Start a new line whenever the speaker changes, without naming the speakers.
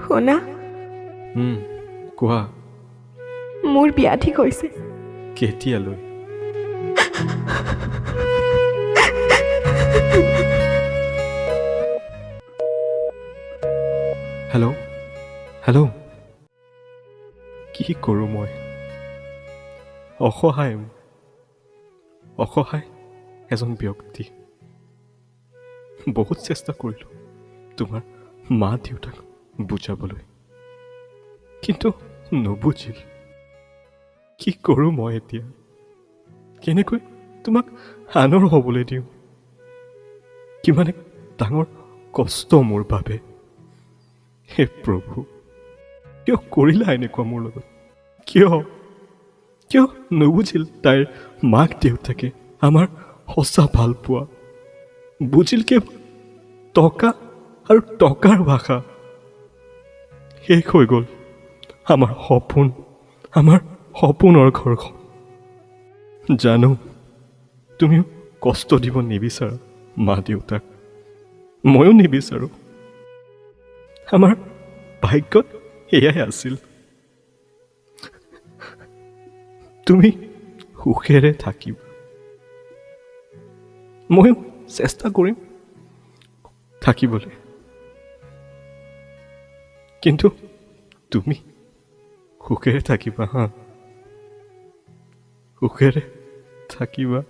শুনা,
কোৱা।
মোৰ বিয়া ঠিক হৈছে।
কেতিয়ালৈ? হেল্ল', হেল্ল', কি কৰোঁ মই? অসহায় এজন ব্যক্তি। বহুত চেষ্টা কৰিলোঁ তোমাৰ মা দেউতাক বুজাবলৈ, কিন্তু নুবুজিল। কি কৰোঁ মই এতিয়া? কেনেকৈ তোমাক আনৰ হ'বলৈ দিওঁ? কিমান এক ডাঙৰ কষ্ট মোৰ বাবে। হে প্ৰভু, কিয় কৰিলা এনেকুৱা মোৰ লগত? কিয় নুবুজিল তাইৰ মাক দেউতাকে আমাৰ সঁচা ভাল পোৱা? বুজিল কেৱল টকা আৰু টকাৰ ভাষা। শেষ হৈ গ'ল আমাৰ সপোনৰ ঘৰখন। জানো তুমিও কষ্ট দিব নিবিচাৰা মা দেউতাক, ময়ো নিবিচাৰোঁ। আমাৰ ভাগ্যত এয়াই আছিল। তুমি সুখেৰে থাকিবা, ময়ো চেষ্টা কৰিম থাকিবলৈ, কিন্তু তুমি সুখেৰে থাকিবা হা, সুখেৰে থাকিবা।